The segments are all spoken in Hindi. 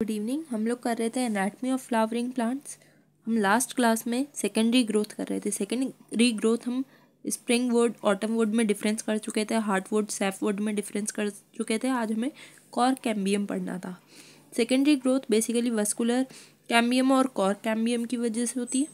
Good evening. हम लोग कर रहे थे एनाटमी ऑफ फ्लावरिंग प्लांट्स। हम लास्ट क्लास में सेकेंडरी ग्रोथ कर रहे थे। सेकेंडरी ग्रोथ हम स्प्रिंग वुड, ऑटम वुड में डिफरेंस कर चुके थे, हार्टवुड, सैफवुड में डिफरेंस कर चुके थे। आज हमें कॉर कैम्बियम पढ़ना था। Secondary growth basically vascular cambium और कॉर कैम्बियम की वजह से होती है।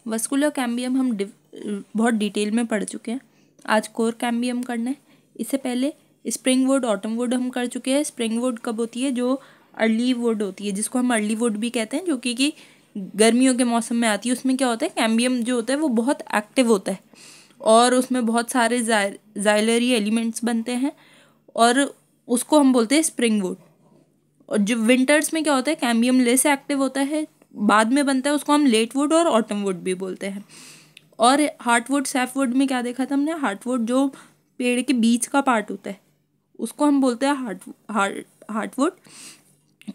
वस्कुलर कैम्बियम हम बहुत डिटेल में पढ़ चुके हैं। आज कोर कैम्बियम करना है। इससे पहले स्प्रिंग वुड, ऑटम वुड हम कर चुके हैं। स्प्रिंग वुड कब होती है? जो अर्ली वुड होती है, जिसको हम अर्ली वुड भी कहते हैं, जो कि गर्मियों के मौसम में आती है। उसमें क्या होता है, कैम्बियम जो होता है वो बहुत एक्टिव होता है और उसमें बहुत सारे जाइलरी एलिमेंट्स बनते हैं और उसको हम बोलते हैं स्प्रिंग वुड। और जो विंटर्स में क्या होता है, कैम्बियम लेस एक्टिव होता है, बाद में बनता है, उसको हम लेट वुड और ऑटम वुड भी बोलते हैं। और हार्टवुड, सैफवुड में क्या देखा था हमने? हार्टवुड जो पेड़ के बीच का पार्ट होता है उसको हम बोलते हैं हार्टवुड।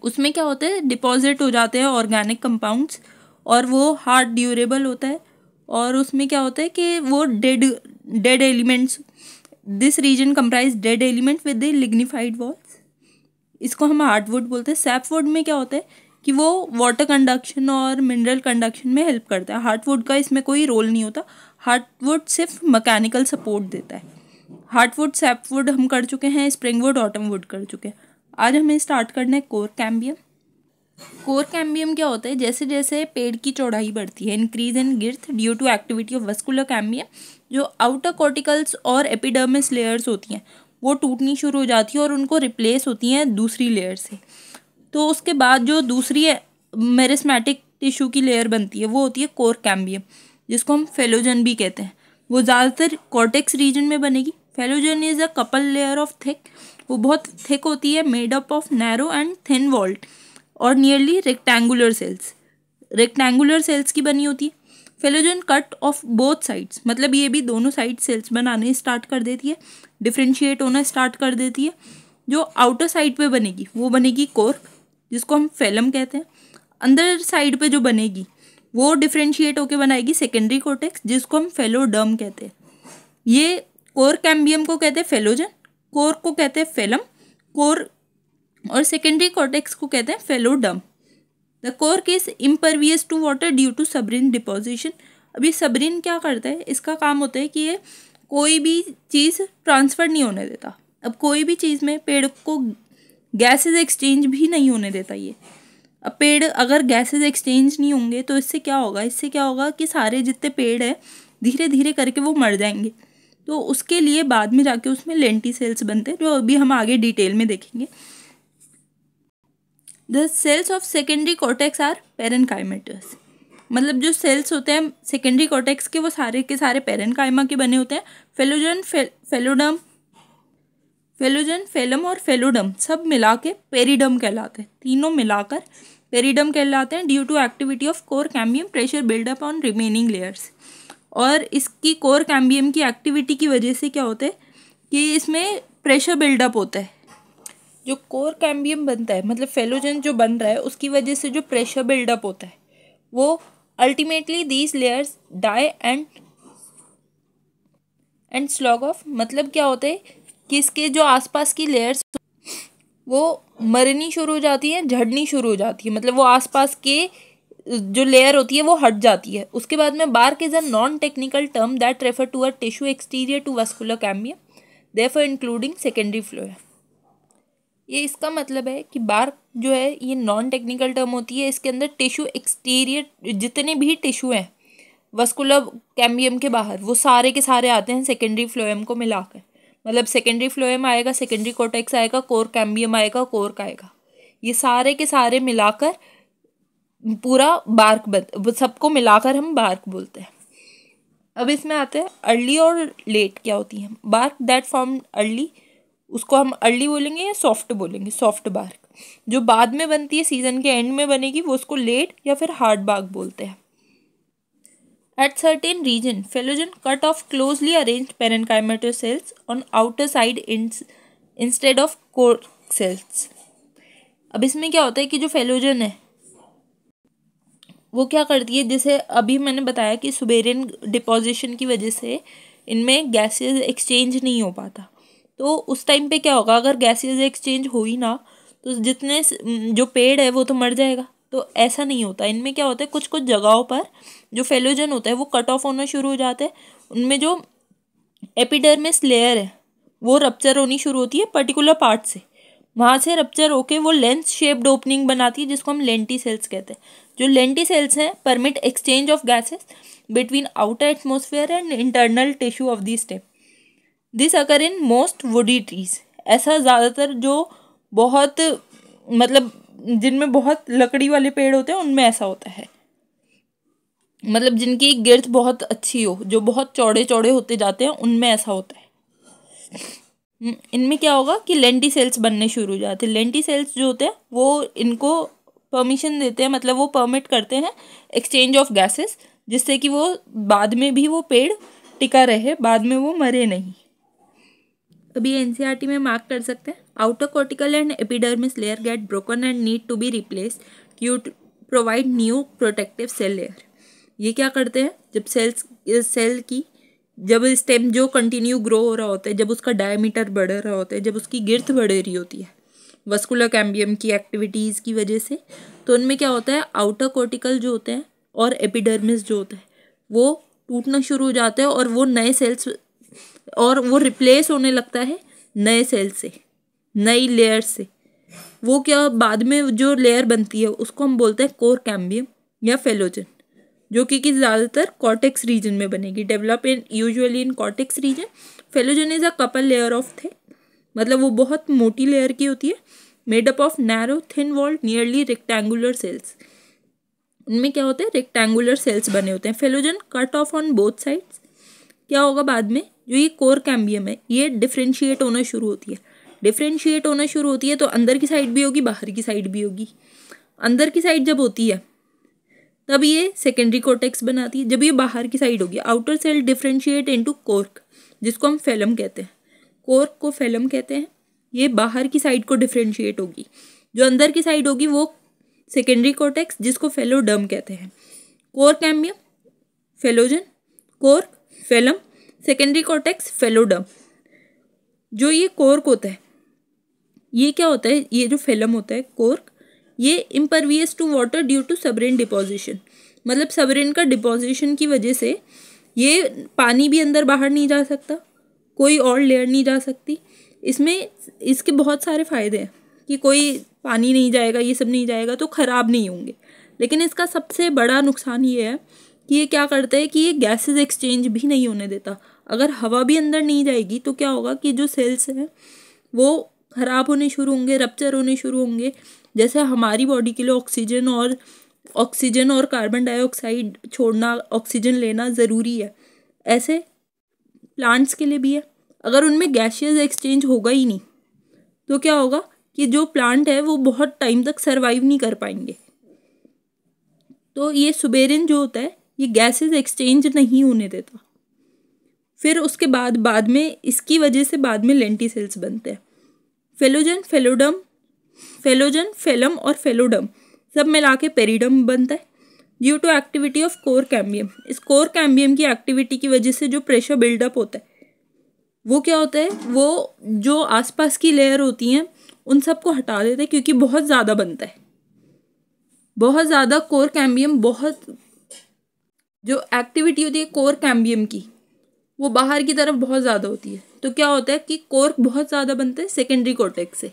उसमें क्या होता है, डिपॉजिट हो जाते हैं ऑर्गेनिक कंपाउंड्स और वो हार्ड ड्यूरेबल होता है। और उसमें क्या होता है कि वो dead elements, this region comprise dead element with the lignified walls, इसको हम हार्डवुड बोलते हैं। सैपवुड में क्या होता है कि वो वाटर कंडक्शन और मिनरल कंडक्शन में हेल्प करता है। हार्टवुड का इसमें कोई रोल नहीं होता। हार्टवुड सिर्फ मैकेनिकल सपोर्ट देता है। हार्टवुड, सैपवुड हम कर चुके हैं, स्प्रिंगवुड, ऑटम वुड कर चुके हैं। आज हमें स्टार्ट करना है कोर कैम्बियम। कोर कैम्बियम क्या होता है? जैसे जैसे पेड़ की चौड़ाई बढ़ती है, increase in girth due to activity of vascular cambium, जो आउटर कॉर्टिकल्स और एपिडर्मिस लेयर्स होती हैं वो टूटनी शुरू हो जाती है और उनको रिप्लेस होती हैं दूसरी लेयर से। तो उसके बाद जो दूसरी मेरिस्मेटिक टिश्यू की लेयर बनती है वो होती है कोर कैम्बियम, जिसको हम फेलोजन भी कहते हैं। वो ज़्यादातर कॉर्टेक्स रीजन में बनेगी। Phellogen is a couple layer of thick, वो बहुत थिक होती है, made up of narrow and thin walled और नियरली रेक्टेंगुलर सेल्स की बनी होती है। Phellogen cut off both sides, मतलब ये भी दोनों साइड सेल्स बनाने स्टार्ट कर देती है, डिफ्रेंशिएट होना स्टार्ट कर देती है। जो आउटर साइड पे बनेगी वो बनेगी कोर, जिसको हम फेलम कहते हैं। अंदर साइड पे जो बनेगी वो डिफ्रेंशिएट होकर बनाएगी सेकेंडरी कोर्टेक्स, जिसको हम फेलोडर्म कहते हैं। ये कोर कैम्बियम को कहते हैं फेलोजन, कोर को कहते हैं फेलम, कोर और सेकेंडरी कॉर्टेक्स को कहते हैं phelloderm. The cork is impervious to water due to suberin deposition. अभी सबरिन क्या करता है? इसका काम होता है कि ये कोई भी चीज़ ट्रांसफ़र नहीं होने देता। अब कोई भी चीज़ में पेड़ को गैसेज एक्सचेंज भी नहीं होने देता ये। अब पेड़ अगर गैसेज एक्सचेंज नहीं होंगे तो इससे क्या होगा कि सारे जितने पेड़ हैं धीरे धीरे करके वो मर जाएंगे। तो उसके लिए बाद में जाके उसमें लेंटिसेल्स बनते हैं, जो अभी हम आगे डिटेल में देखेंगे। The cells of secondary cortex are parenchymatous, मतलब जो सेल्स होते हैं सेकेंडरी कॉर्टेक्स के वो सारे के सारे पेरेनकाइमा के बने होते हैं। फेलोजन, फेलम और फेलोडम सब मिला के पेरिडम कहलाते हैं। तीनों मिलाकर पेरिडम कहलाते हैं due to activity of cork cambium pressure buildup on remaining layers. और इसकी कोर कैम्बियम की एक्टिविटी की वजह से क्या होता है कि इसमें प्रेशर बिल्डअप होता है। जो कोर कैम्बियम बनता है, मतलब फेलोजन जो बन रहा है, उसकी वजह से जो प्रेशर बिल्डअप होता है वो ultimately these layers die and slough off, मतलब क्या होता है कि इसके जो आसपास की लेयर्स वो मरनी शुरू हो जाती हैं, झड़नी शुरू हो जाती है, मतलब वो आसपास के जो लेयर होती है वो हट जाती है। उसके बाद में bark is a non technical term that refer to a tissue exterior to vascular cambium, therefore including secondary phloem. ये इसका मतलब है कि बार्क जो है ये नॉन टेक्निकल टर्म होती है। इसके अंदर टिश्यू एक्सटीरियर जितने भी टिश्यू हैं वस्कुलर कैम्बियम के बाहर, वो सारे के सारे आते हैं सेकेंडरी फ्लोएम को मिलाकर। मतलब सेकेंडरी फ्लोएम आएगा, सेकेंडरी कॉर्टेक्स आएगा, कोर कैम्बियम आएगा, कोर्क आएगा, ये सारे के सारे मिलाकर पूरा बार्क सबको मिलाकर हम बार्क बोलते हैं। अब इसमें आते हैं अर्ली और लेट क्या होती है। बार्क दैट फॉर्म अर्ली, उसको हम अर्ली बोलेंगे या सॉफ्ट बोलेंगे, सॉफ्ट बार्क। जो बाद में बनती है, सीजन के एंड में बनेगी, वो उसको लेट या फिर हार्ड बार्क बोलते हैं। At certain region phellogen cut off closely arranged parenchymatous cells on outer side instead of cork cells. अब इसमें क्या होता है कि जो फेलोजन है वो क्या करती है, जैसे अभी मैंने बताया कि सुबेरियन डिपोजिशन की वजह से इनमें गैसेज एक्सचेंज नहीं हो पाता। तो उस टाइम पे क्या होगा, अगर गैसेज एक्सचेंज हो ही ना तो जितने जो पेड़ है वो तो मर जाएगा। तो ऐसा नहीं होता, इनमें क्या होता है, कुछ कुछ जगहों पर जो फेलोजन होता है वो कट ऑफ होना शुरू हो जाता है। उनमें जो एपिडर्मिस लेयर है वो रप्चर होनी शुरू होती है पर्टिकुलर पार्ट से, वहाँ से रप्चर होके वो लेंस शेप्ड ओपनिंग बनाती है जिसको हम लेंटिसेल्स कहते हैं। जो लेंटिसेल्स हैं permit exchange of gases between outer atmosphere and internal tissue of the stem. This occur in most woody trees. ऐसा ज़्यादातर जो बहुत मतलब जिनमें बहुत लकड़ी वाले पेड़ होते हैं उनमें ऐसा होता है, मतलब जिनकी गिर्थ बहुत अच्छी हो, जो बहुत चौड़े चौड़े होते जाते हैं उनमें ऐसा होता है। इनमें क्या होगा कि लेंटिसेल्स बनने शुरू हो जाते हैं। लेंटिसेल्स जो होते हैं वो इनको परमिशन देते हैं, मतलब वो परमिट करते हैं एक्सचेंज ऑफ गैसेस, जिससे कि वो बाद में भी वो पेड़ टिका रहे, बाद में वो मरे नहीं। अभी एनसीईआरटी में मार्क कर सकते हैं, outer cortical and epidermis layer get broken and need to be replaced to provide new protective cell layer. ये क्या करते हैं, जब सेल की जब स्टेम जो कंटिन्यू ग्रो हो रहा होता है, जब उसका डायमीटर बढ़ रहा होता है, जब उसकी गिर्थ बढ़ रही होती है वस्कुलर कैम्बियम की एक्टिविटीज़ की वजह से, तो उनमें क्या होता है, आउटर कॉर्टिकल जो होते हैं और एपिडर्मिस जो होता है वो टूटना शुरू हो जाता है और वो नए सेल्स और वो रिप्लेस होने लगता है नए सेल से, नई लेयर से। वो क्या बाद में जो लेयर बनती है उसको हम बोलते हैं कोर कैम्बियम या फेलोजन, जो कि ज़्यादातर कॉर्टेक्स रीजन में बनेगी, develop in usually in cortex region. Phellogen is a couple layer of thick, मतलब वो बहुत मोटी लेयर की होती है, made up of narrow thin walled nearly rectangular cells. उनमें क्या होता है, रेक्टेंगुलर सेल्स बने होते हैं। Phellogen cut off on both sides. क्या होगा बाद में, जो ये कोर कैम्बियम है ये डिफ्रेंशिएट होना शुरू होती है। डिफ्रेंशिएट होना शुरू होती है तो अंदर की साइड भी होगी, बाहर की साइड भी होगी। अंदर की साइड जब होती है तब ये सेकेंडरी कोर्टेक्स बनाती है, जब ये बाहर की साइड होगी outer cell differentiate into cork, जिसको हम फेलम कहते हैं। कोर्क को फेलम कहते हैं। ये बाहर की साइड को डिफ्रेंशिएट होगी, जो अंदर की साइड होगी वो सेकेंडरी कोर्टेक्स, जिसको फेलोडर्म कहते हैं। Core cambium, phellogen, cork, phellem, secondary cortex, phelloderm. जो ये कोर्क होता है, ये क्या होता है, ये जो फेलम होता है कोर्क, ये impervious to water due to suberin deposition, मतलब सबरेन का डिपोजिशन की वजह से ये पानी भी अंदर बाहर नहीं जा सकता, कोई और लेयर नहीं जा सकती। इसमें इसके बहुत सारे फ़ायदे हैं कि कोई पानी नहीं जाएगा, ये सब नहीं जाएगा तो ख़राब नहीं होंगे, लेकिन इसका सबसे बड़ा नुकसान ये है कि ये क्या करता है कि ये गैसेस एक्सचेंज भी नहीं होने देता। अगर हवा भी अंदर नहीं जाएगी तो क्या होगा कि जो सेल्स हैं वो ख़राब होने शुरू होंगे, रप्चर होने शुरू होंगे। जैसे हमारी बॉडी के लिए ऑक्सीजन और कार्बन डाइऑक्साइड छोड़ना, ऑक्सीजन लेना ज़रूरी है, ऐसे प्लांट्स के लिए भी है। अगर उनमें गैसियस एक्सचेंज होगा ही नहीं तो क्या होगा कि जो प्लांट है वो बहुत टाइम तक सर्वाइव नहीं कर पाएंगे। तो ये सुबेरिन जो होता है ये गैसेस एक्सचेंज नहीं होने देता। फिर उसके बाद में इसकी वजह से बाद में लेंटिसेल्स बनते हैं। फेलोजन, फेलम और फेलोडम सब मिला के पेरिडम बनता है due to activity of cork cambium. इस कोर कैम्बियम की एक्टिविटी की वजह से जो प्रेशर बिल्डअप होता है वो क्या होता है, वो जो आसपास की लेयर होती हैं उन सबको हटा देते हैं, क्योंकि बहुत ज़्यादा बनता है, बहुत ज़्यादा कोर कैम्बियम, बहुत जो एक्टिविटी होती है कोर कैम्बियम की वो बाहर की तरफ बहुत ज़्यादा होती है। तो क्या होता है कि कोर्क बहुत ज़्यादा बनते हैं सेकेंडरी कोर्टेक्स से।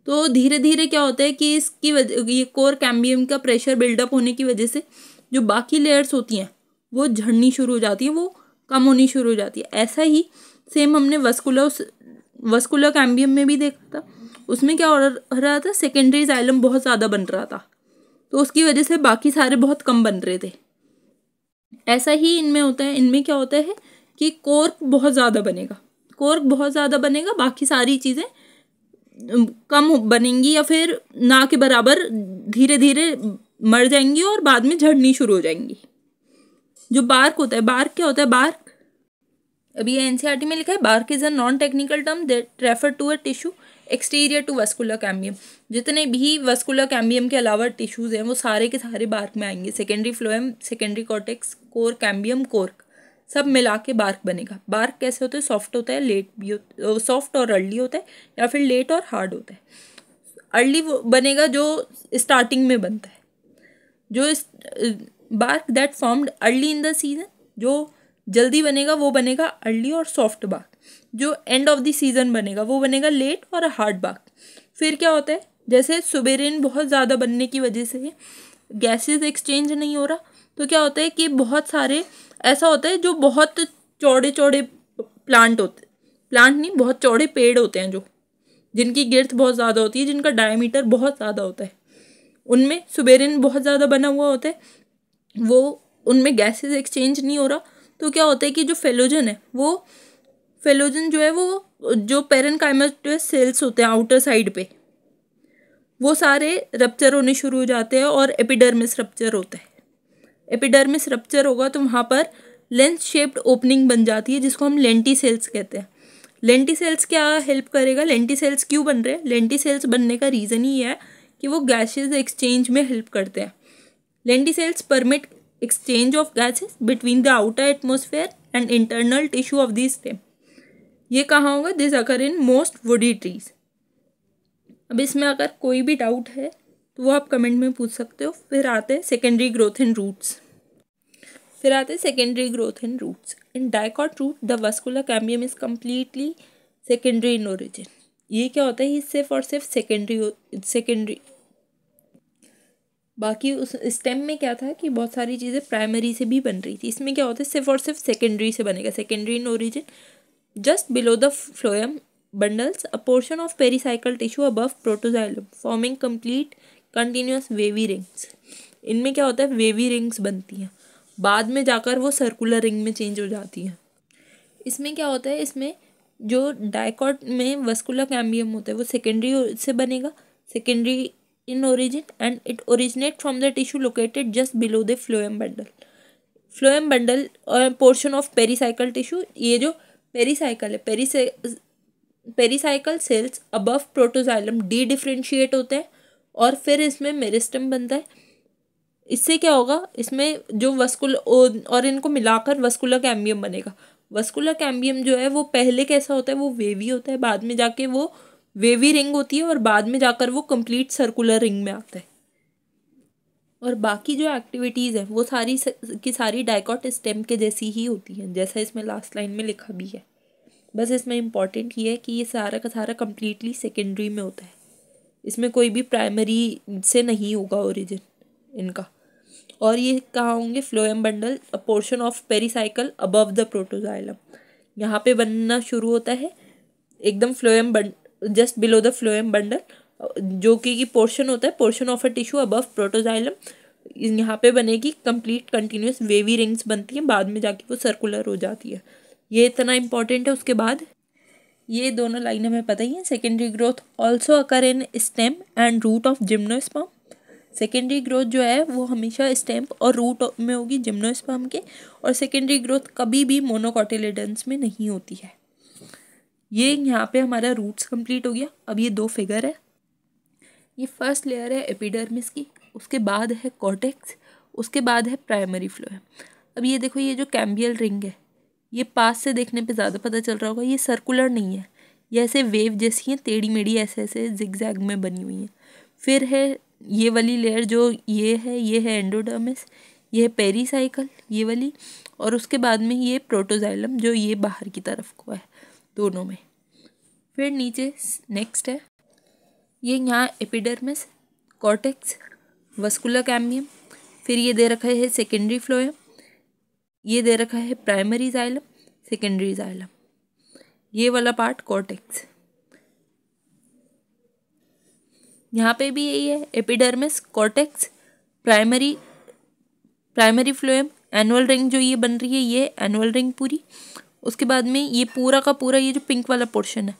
तो धीरे धीरे क्या होता है कि इसकी वजह, ये कोर कैम्बियम का प्रेशर बिल्डअप होने की वजह से जो बाकी लेयर्स होती हैं वो झड़नी शुरू हो जाती हैं, वो कम होनी शुरू हो जाती है। ऐसा ही सेम हमने वस्कुलर कैम्बियम में भी देखा था। उसमें क्या हो रहा था, सेकेंडरी जाइलम बहुत ज़्यादा बन रहा था, तो उसकी वजह से बाकी सारे बहुत कम बन रहे थे। ऐसा ही इनमें होता है। इनमें क्या होता है कि कोर्क बहुत ज़्यादा बनेगा, बाकी सारी चीज़ें कम बनेंगी या फिर ना के बराबर धीरे धीरे मर जाएंगी और बाद में झड़नी शुरू हो जाएंगी। जो बार्क होता है, बार्क क्या होता है, बार्क अभी एनसीईआरटी में लिखा है, bark is a non technical term that refer to a tissue exterior to vascular cambium. जितने भी वस्कुलर कैम्बियम के अलावा टिश्यूज़ हैं वो सारे के सारे बार्क में आएंगे। Secondary phloem, secondary cortex, core cambium, cork सब मिला के बार्क बनेगा। बार्क कैसे होता है, सॉफ्ट होता है, लेट भी सॉफ्ट और अर्ली होता है, या फिर लेट और हार्ड होता है। अर्ली वो बनेगा जो स्टार्टिंग में बनता है, जो bark that formed early in the season, जो जल्दी बनेगा वो बनेगा अर्ली और सॉफ्ट बार्क, जो एंड ऑफ द सीजन बनेगा वो बनेगा लेट और हार्ड बार्क। फिर क्या होता है, जैसे सुबेरिन बहुत ज़्यादा बनने की वजह से गैसेस एक्सचेंज नहीं हो रहा, तो क्या होता है कि बहुत सारे ऐसा होता है जो बहुत चौड़े चौड़े प्लांट नहीं, बहुत चौड़े पेड़ होते हैं जो जिनकी गिर्थ बहुत ज़्यादा होती है, जिनका डायमीटर बहुत ज़्यादा होता है, उनमें सुबेरिन बहुत ज़्यादा बना हुआ होता है, वो उनमें गैसेस एक्सचेंज नहीं हो रहा। तो क्या होता है कि जो फेलोजन है वो फेलोजन जो है वो जो पेरेन्काइमस सेल्स होते हैं आउटर साइड पे, वो सारे रप्चर होने शुरू हो जाते हैं और एपिडर्मिस रप्चर होता है। एपिडर्मिस रप्चर होगा तो वहाँ पर लेंस शेप्ड ओपनिंग बन जाती है, जिसको हम लेंटिसेल्स कहते हैं। लेंटिसेल्स क्या हेल्प करेगा, लेंटिसेल्स क्यों बन रहे हैं, लेंटिसेल्स बनने का रीज़न ही है कि वो गैसेस एक्सचेंज में हेल्प करते हैं। Lenticels permit exchange of gases between the outer atmosphere and internal tissue of the stem. ये कहाँ होगा, this occur in most woody trees. अब इसमें अगर कोई भी डाउट है तो वो आप कमेंट में पूछ सकते हो। फिर आते हैं secondary growth in roots. In dicot root the vascular cambium is completely secondary in origin. ये क्या होता है, ये सिर्फ और सिर्फ सेकेंडरी। बाकी उस स्टेम में क्या था कि बहुत सारी चीज़ें प्राइमरी से भी बन रही थी, इसमें क्या होता है सिर्फ और सिर्फ सेकेंडरी से बनेगा, secondary in origin. Just below the phloem bundles a portion of pericycle tissue above protoxylem forming complete continuous wavy rings। इनमें क्या होता है, वेवी रिंग्स बनती हैं, बाद में जाकर वो सर्कुलर रिंग में चेंज हो जाती हैं। इसमें क्या होता है, इसमें जो डाइकॉट में वास्कुलर कैम्बियम होता है वो सेकेंडरी से बनेगा, secondary in origin, and it originate from the tissue located just below the phloem bundle और पोर्शन ऑफ पेरीसाइकल टिश्यू। ये जो पेरीसाइकल है, pericycle cells above protoxylem dedifferentiate होते हैं और फिर इसमें मेरिस्टम बनता है। इससे क्या होगा, इसमें जो और इनको मिलाकर वास्कुलर कैम्बियम बनेगा। वास्कुलर कैम्बियम जो है वो पहले कैसा होता है, वो वेवी होता है, बाद में जाके वो वेवी रिंग होती है और बाद में जाकर वो कंप्लीट सर्कुलर रिंग में आता है। और बाकी जो एक्टिविटीज़ है वो सारी की सारी डाइकॉट स्टेम के जैसी ही होती हैं, जैसा इसमें लास्ट लाइन में लिखा भी है। बस इसमें इम्पॉर्टेंट ये है कि ये सारा का सारा कम्प्लीटली सेकेंडरी में होता है, इसमें कोई भी प्राइमरी से नहीं होगा ओरिजिन इनका। और ये कहाँ होंगे, phloem bundle a portion of pericycle above the protoxylem, यहाँ पे बनना शुरू होता है एकदम just below the phloem bundle, जो कि पोर्शन होता है, portion of a tissue above protoxylem. यहाँ पे बनेगी कंप्लीट कंटिन्यूस वेवी रिंग्स बनती हैं, बाद में जाके वो सर्कुलर हो जाती है। ये इतना इंपॉर्टेंट है। उसके बाद ये दोनों लाइन हमें पता ही है। Secondary growth also occur in stem and root of gymnosperm. Secondary growth जो है वो हमेशा स्टेम और रूट में होगी जिम्नोस्पर्म के, और सेकेंडरी ग्रोथ कभी भी मोनोकोटिलेडन्स में नहीं होती है। ये यहाँ पे हमारा रूट्स कंप्लीट हो गया। अब ये दो फिगर है, ये फर्स्ट लेयर है एपिडर्मिस की, उसके बाद है कॉर्टेक्स, उसके बाद है प्राइमरी फ्लोएम। अब ये देखो, ये जो कैम्बियल रिंग है ये पास से देखने पे ज़्यादा पता चल रहा होगा, ये सर्कुलर नहीं है, ये ऐसे वेव जैसी हैं, टेढ़ी मेढ़ी ऐसे ऐसे जिगजैग में बनी हुई हैं। फिर है ये वाली लेयर जो ये है एंडोडर्मिस, ये है पेरीसाइकल ये वाली, और उसके बाद में ये प्रोटोजाइलम जो ये बाहर की तरफ को है दोनों में। फिर नीचे नेक्स्ट है ये यहाँ एपिडर्मिस, कॉर्टेक्स, वास्कुलर कैम्बियम, फिर ये दे रखा है सेकेंडरी फ्लोएम, ये दे रखा है प्राइमरी जाइलम, सेकेंडरी जाइलम, ये वाला पार्ट कॉर्टेक्स। यहाँ पे भी यही है, epidermis, cortex, primary phloem, annual ring जो ये बन रही है ये एनुअल रिंग पूरी। उसके बाद में ये पूरा का पूरा ये जो पिंक वाला पोर्शन है,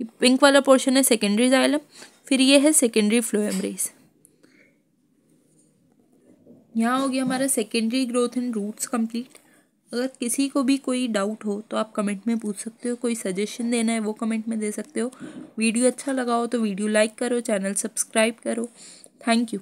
ये पिंक वाला पोर्शन है सेकेंडरी जाइलम, फिर ये है सेकेंडरी फ्लोएम रेस। यहाँ हो गया हमारा secondary growth in roots complete. अगर किसी को भी कोई डाउट हो तो आप कमेंट में पूछ सकते हो, कोई सजेशन देना है वो कमेंट में दे सकते हो। वीडियो अच्छा लगा हो तो वीडियो लाइक करो, चैनल सब्सक्राइब करो। Thank you.